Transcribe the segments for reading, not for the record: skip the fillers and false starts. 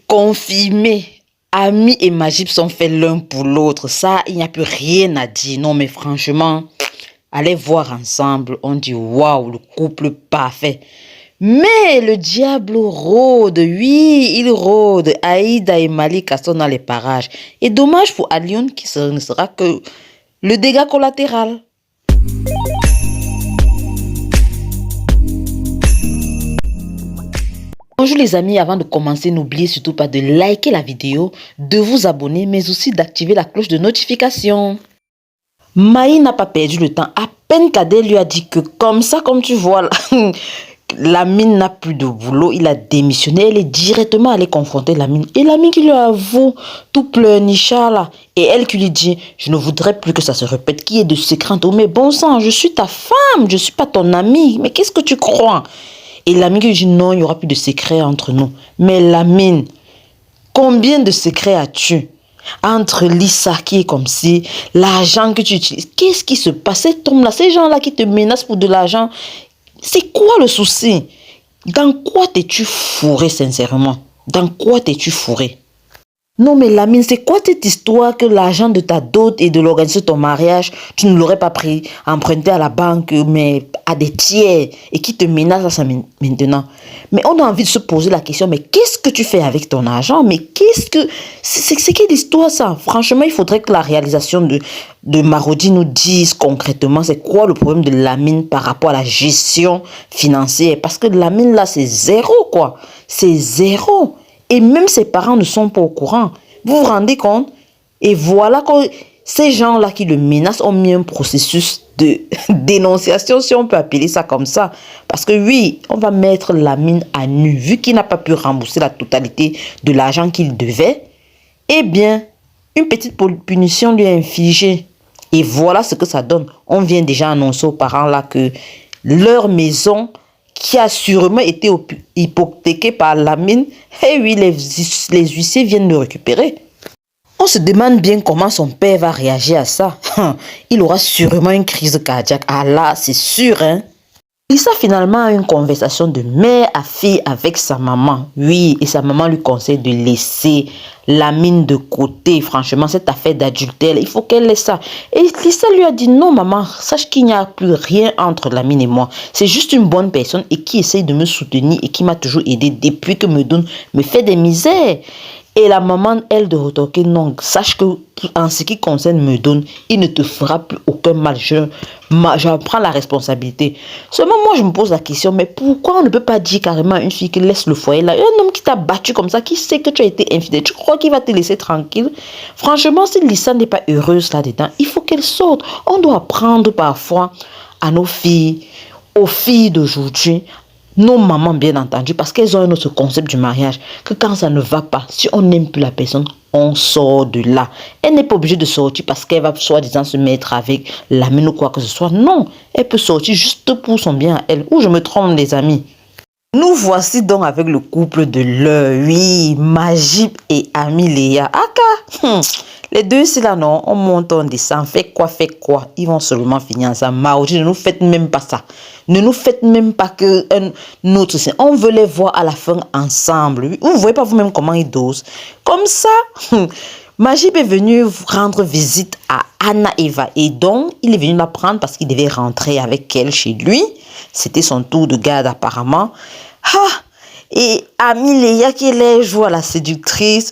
Confirmé. Ami et Majib sont faits l'un pour l'autre. Ça, il n'y a plus rien à dire. Non, mais franchement, allez voir ensemble. On dit waouh, le couple parfait. Mais le diable rôde, oui, il rôde. Aïda et Malika sont dans les parages. Et dommage pour Alioune qui ne sera que le dégât collatéral. Bonjour les amis, avant de commencer, n'oubliez surtout pas de liker la vidéo, de vous abonner, mais aussi d'activer la cloche de notification. Maï n'a pas perdu le temps. À peine Kadé lui a dit que comme ça, comme tu vois, Lamine n'a plus de boulot, il a démissionné, elle est directement allée confronter Lamine. Et Lamine qui lui avoue, tout pleurnichard là. Et elle qui lui dit, je ne voudrais plus que ça se répète, qui est de secret entre nous. Mais bon sang, je suis ta femme, je ne suis pas ton ami. Mais qu'est-ce que tu crois? Et Lamine qui lui dit, non, il n'y aura plus de secret entre nous. Mais Lamine, combien de secrets as-tu? Entre Lisa qui est comme si, l'argent que tu utilises, qu'est-ce qui se passe? Cet homme-là, ces gens-là qui te menacent pour de l'argent, c'est quoi le souci? Dans quoi t'es-tu fourré sincèrement? Dans quoi t'es-tu fourré? Non mais Lamine, c'est quoi cette histoire que l'argent de ta dot et de l'organisation de ton mariage, tu ne l'aurais pas pris, emprunté à la banque, mais à des tiers et qui te menacent à ça maintenant? Mais on a envie de se poser la question, mais qu'est-ce que tu fais avec ton argent? Mais qu'est-ce que... C'est quelle histoire ça? Franchement, il faudrait que la réalisation de Marodi nous dise concrètement c'est quoi le problème de Lamine par rapport à la gestion financière. Parce que Lamine là, c'est zéro quoi. C'est zéro. Et même ses parents ne sont pas au courant. Vous vous rendez compte? Et voilà que ces gens-là qui le menacent ont mis un processus de dénonciation, si on peut appeler ça comme ça. Parce que oui, on va mettre Lamine à nu. Vu qu'il n'a pas pu rembourser la totalité de l'argent qu'il devait, eh bien, une petite punition lui est infligée. Et voilà ce que ça donne. On vient déjà annoncer aux parents là que leur maison qui a sûrement été hypothéqué par Lamine, et oui, les huissiers viennent le récupérer. On se demande bien comment son père va réagir à ça. Il aura sûrement une crise cardiaque. Ah là, c'est sûr, hein. Lisa finalement a une conversation de mère à fille avec sa maman. Oui, et sa maman lui conseille de laisser Lamine de côté. Franchement, cette affaire d'adultère, il faut qu'elle laisse ça. Et Lisa lui a dit, non maman, sache qu'il n'y a plus rien entre Lamine et moi. C'est juste une bonne personne et qui essaye de me soutenir et qui m'a toujours aidé depuis que me fait des misères. Et la maman, elle, de retoquer, non, sache que en ce qui concerne Meudon, il ne te fera plus aucun mal. J'en prends la responsabilité. Seulement, moi, je me pose la question, mais pourquoi on ne peut pas dire carrément à une fille qui laisse le foyer là? Un homme qui t'a battu comme ça, qui sait que tu as été infidèle, tu crois qu'il va te laisser tranquille? Franchement, si Lisa n'est pas heureuse là-dedans, il faut qu'elle sorte. On doit apprendre parfois à nos filles, aux filles d'aujourd'hui, nos mamans bien entendu, parce qu'elles ont un autre concept du mariage, que quand ça ne va pas, si on n'aime plus la personne, on sort de là. Elle n'est pas obligée de sortir parce qu'elle va soi-disant se mettre avec Lamine ou quoi que ce soit. Non, elle peut sortir juste pour son bien à elle. Ou je me trompe les amis. Nous voici donc avec le couple de l'heure, oui, Majib et Ami Léa. Aka, les deux c'est là non, on monte, on descend, fait quoi, ils vont seulement finir ensemble. Maoji, ne nous faites même pas ça. Ne nous faites même pas que un autre, on veut les voir à la fin ensemble. Vous ne voyez pas vous-même comment ils dosent. Comme ça, Majib est venu rendre visite à Anna Eva et donc il est venu la prendre parce qu'il devait rentrer avec elle chez lui. C'était son tour de garde apparemment. Et Ami Léa qui est joue à la séductrice,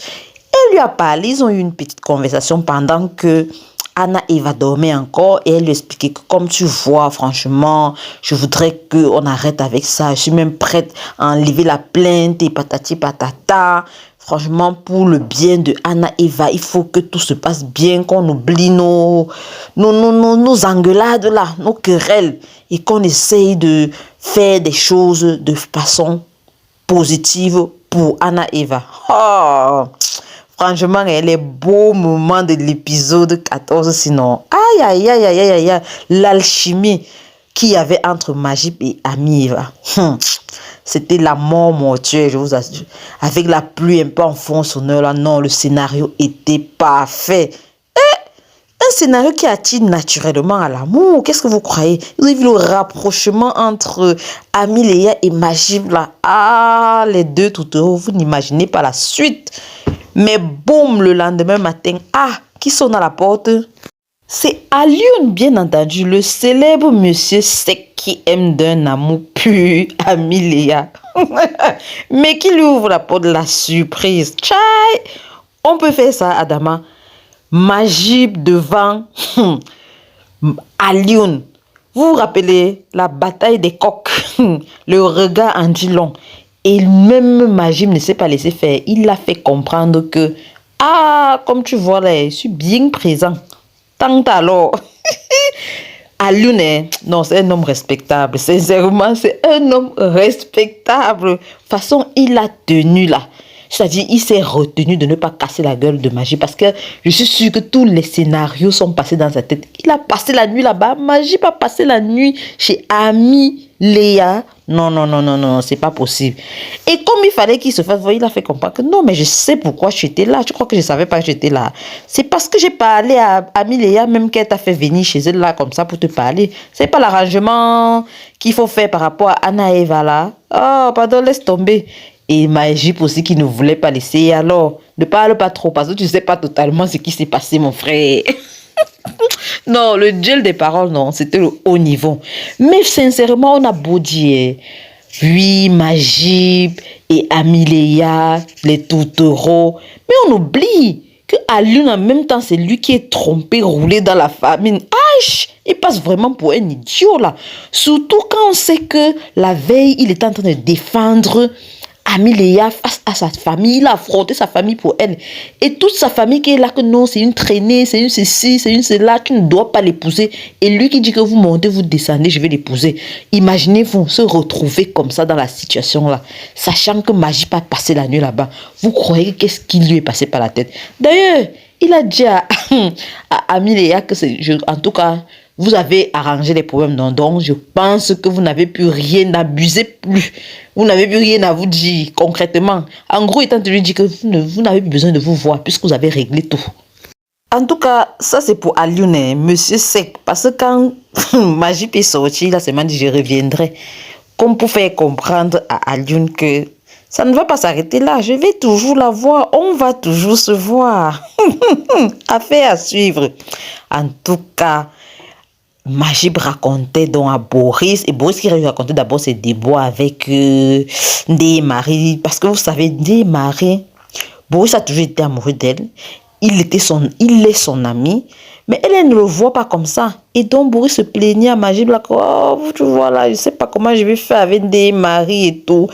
elle lui a parlé, ils ont eu une petite conversation pendant que Anna Eva dormait encore et elle lui expliquait que comme tu vois, franchement, je voudrais qu'on arrête avec ça. Je suis même prête à enlever la plainte et patati patata. Franchement, pour le bien de Anna Eva, il faut que tout se passe bien, qu'on oublie nos engueulades là, nos querelles et qu'on essaye de faire des choses de façon positive pour Anna Eva. Oh, franchement, elle est beau moment de l'épisode 14 sinon. Aïe, aïe, aïe, aïe, aïe, aïe, l'alchimie qu'il y avait entre Majib et Ami Eva. C'était la mort mortuaire, je vous assure. Avec la pluie un peu en fond sonore là, non, le scénario était parfait. Un un scénario qui attire naturellement à l'amour. Qu'est-ce que vous croyez? Vous avez vu le rapprochement entre Amiléa et Majib là. Ah, les deux toutous, vous n'imaginez pas la suite. Mais boum, le lendemain matin, ah, qui sonne à la porte? C'est Alioune, bien entendu, le célèbre monsieur sec qui aime d'un amour pur Amiléa. Mais qui lui ouvre la porte de la surprise. Tchai! On peut faire ça, Adama. Majib devant Alioune. Vous vous rappelez la bataille des coqs? Le regard en dit long. Et même Majib ne s'est pas laissé faire. Il a fait comprendre que, ah, comme tu vois là, je suis bien présent. Tant alors. Alioune, non, c'est un homme respectable. Sincèrement, c'est un homme respectable. De toute façon, il a tenu là. C'est-à-dire, il s'est retenu de ne pas casser la gueule de Majib parce que je suis sûre que tous les scénarios sont passés dans sa tête. Il a passé la nuit là-bas. Majib a passé la nuit chez Amiléa. Non, non, non, non, non, c'est pas possible. Et comme il fallait qu'il se fasse voir, il a fait comprendre que non, mais je sais pourquoi j'étais là. Tu crois que je savais pas que j'étais là? C'est parce que j'ai parlé à Amiléa, même qu'elle t'a fait venir chez elle là comme ça pour te parler. C'est pas l'arrangement qu'il faut faire par rapport à Anna et Eva là. Oh, pardon, laisse tomber. Et Majib aussi qui ne voulait pas laisser. Alors, ne parle pas trop parce que tu ne sais pas totalement ce qui s'est passé, mon frère. Non, le duel des paroles, non, c'était le haut niveau. Mais sincèrement, on a beau dire, oui, Majib et Amiléa, les tourtereaux. Mais on oublie que Alioune, en même temps, c'est lui qui est trompé, roulé dans la famine. Aïe, il passe vraiment pour un idiot, là. Surtout quand on sait que la veille, il est en train de défendre Amiléa face à sa famille, il a affronté sa famille pour elle. Et toute sa famille qui est là, que non, c'est une traînée, c'est une ceci, c'est une cela, tu ne dois pas l'épouser. Et lui qui dit que vous montez, vous descendez, je vais l'épouser. Imaginez-vous se retrouver comme ça dans la situation-là, sachant que Majib a passé la nuit là-bas. Vous croyez qu'est-ce qui lui est passé par la tête? D'ailleurs, il a dit à Amiléa que c'est, en tout cas, vous avez arrangé les problèmes. Donc, je pense que vous n'avez plus rien, n'abusez plus. Vous n'avez plus rien à vous dire concrètement. En gros, étant de lui dire que vous n'avez plus besoin de vous voir puisque vous avez réglé tout. En tout cas, ça c'est pour Alioune, monsieur Sec. Parce que quand Majib est sorti, là, c'est m'a dit je reviendrai. Comme pour faire comprendre à Alioune que ça ne va pas s'arrêter là. Je vais toujours la voir. On va toujours se voir. Affaire à suivre. En tout cas, Majib racontait donc à Boris, et Boris qui racontait d'abord ses déboires avec Ndeye Marie, parce que vous savez, Ndeye Marie, Boris a toujours été amoureux d'elle, il est son ami, mais elle ne le voit pas comme ça, et donc Boris se plaignait à Majib, là, oh, tu vois là, je sais pas comment je vais faire avec Ndeye Marie et tout,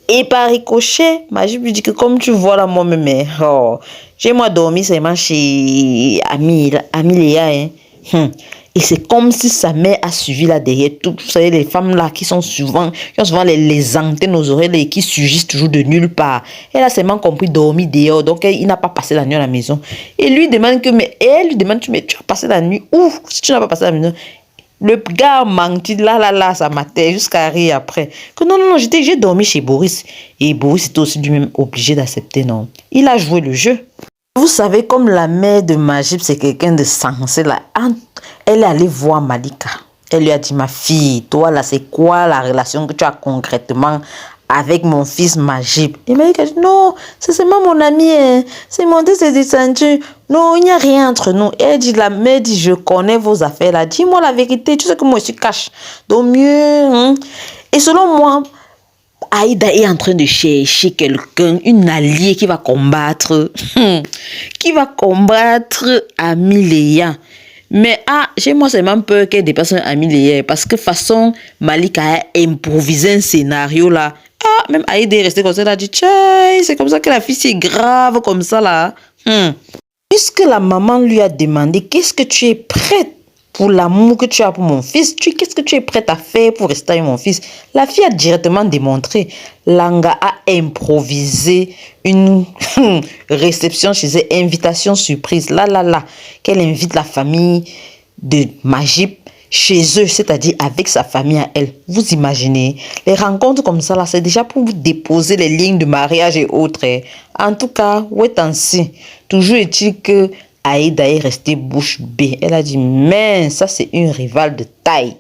et par ricochet, Majib lui dit que comme tu vois là, moi-même, oh, j'ai moi dormi seulement chez Amiléa, hein. Et c'est comme si sa mère a suivi là derrière tout. Vous savez, les femmes là qui ont souvent les antennes aux oreilles et qui surgissent toujours de nulle part. Elle a seulement compris dormir dehors. Donc, il n'a pas passé la nuit à la maison. Et lui demande que, mais elle lui demande, mais tu as passé la nuit où? Si tu n'as pas passé la maison. Le gars a menti, là, ça matait jusqu'à rire après. Que non, j'ai dormi chez Boris. Et Boris était aussi lui-même obligé d'accepter, non. Il a joué le jeu. Vous savez, comme la mère de Majib, c'est quelqu'un de sensé, là. Elle est allée voir Malika. Elle lui a dit, ma fille, toi, là, c'est quoi la relation que tu as concrètement avec mon fils Majib? Et Malika a dit, non, c'est seulement mon ami, hein. C'est mon Dieu, c'est descendu. Non, il n'y a rien entre nous. Et elle dit, la mère dit, je connais vos affaires, là. Dis-moi la vérité, tu sais que moi, je suis cache. Donc, mieux, hein. Et selon moi, Aïda est en train de chercher quelqu'un, une alliée qui va combattre Amiléa. Mais chez moi, c'est même peur qu'elle dépasse Amiléa. Parce que façon, Malika a improvisé un scénario là. Même Aïda est restée comme ça, elle a dit, c'est comme ça que la fille c'est grave comme ça là. Puisque la maman lui a demandé, qu'est-ce que tu es prête pour l'amour que tu as pour mon fils, qu'est-ce que tu es prête à faire pour rester avec mon fils? La fille a directement démontré. Langa a improvisé une réception chez elle, invitation surprise. Là, qu'elle invite la famille de Majib chez eux, c'est-à-dire avec sa famille à elle. Vous imaginez, les rencontres comme ça, là, c'est déjà pour vous déposer les lignes de mariage et autres. En tout cas, ouais, ainsi. Toujours est-il que Aïda est restée bouche bée. Elle a dit, mais ça c'est une rivale de taille.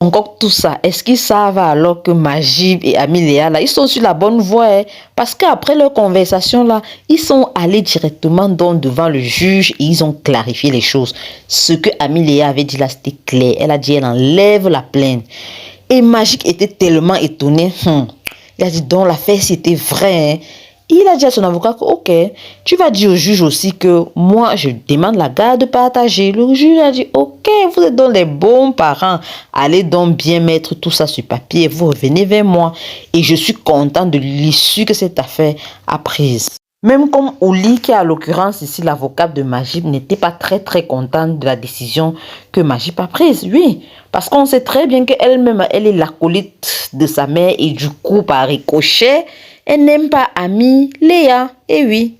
Encore tout ça, est-ce qu'ils savent alors que Majib et Amiléa, là, ils sont sur la bonne voie, hein? Parce qu'après leur conversation, là, ils sont allés directement devant le juge et ils ont clarifié les choses. Ce que Amiléa avait dit là, c'était clair. Elle a dit, elle enlève la plainte. Et Magic était tellement étonné. Il a dit, donc l'affaire, c'était vrai, hein? Il a dit à son avocat que, ok, tu vas dire au juge aussi que moi, je demande la garde partagée. Le juge a dit, ok, vous êtes donc les bons parents. Allez donc bien mettre tout ça sur papier et vous revenez vers moi. Et je suis content de l'issue que cette affaire a prise. Même comme Oli, qui à l'occurrence ici, l'avocat de Majib, n'était pas très contente de la décision que Majib a prise. Oui, parce qu'on sait très bien qu'elle-même, elle est l'acolyte de sa mère et du coup, par ricochet, elle n'aime pas Ami Léa. Et oui.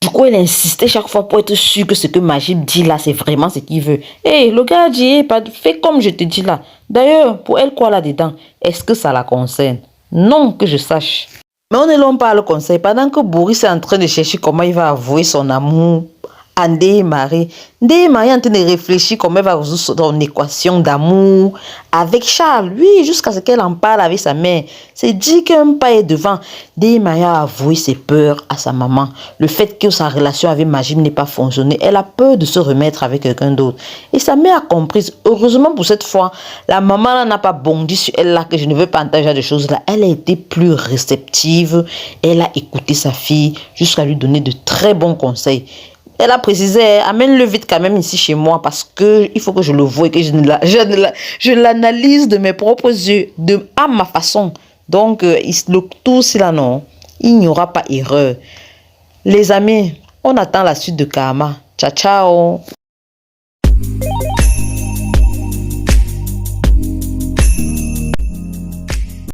Du coup, elle insistait chaque fois pour être sûre que ce que Majib dit là, c'est vraiment ce qu'il veut. Et le gars dit, fais comme je te dis là. D'ailleurs, pour elle, quoi là-dedans? Est-ce que ça la concerne? Non, que je sache. Mais on ne l'on pas le conseil. Pendant que Boris est en train de chercher comment il va avouer son amour à Ndeye Marie est en train de réfléchir comment elle va résoudre son équation d'amour avec Charles. Oui, jusqu'à ce qu'elle en parle avec sa mère. C'est dit qu'un pas est devant. Ndeye Marie a avoué ses peurs à sa maman. Le fait que sa relation avec Majib n'ait pas fonctionné. Elle a peur de se remettre avec quelqu'un d'autre. Et sa mère a compris. Heureusement pour cette fois, la maman n'a pas bondi sur elle là que je ne veux pas entendre de choses là. Elle a été plus réceptive. Elle a écouté sa fille jusqu'à lui donner de très bons conseils. Elle a précisé, amène-le vite quand même ici chez moi parce que il faut que je le voie et que je l'analyse de mes propres yeux, à ma façon. Donc, le tout, c'est là, non. Il n'y aura pas erreur. Les amis, on attend la suite de Karma. Ciao, ciao.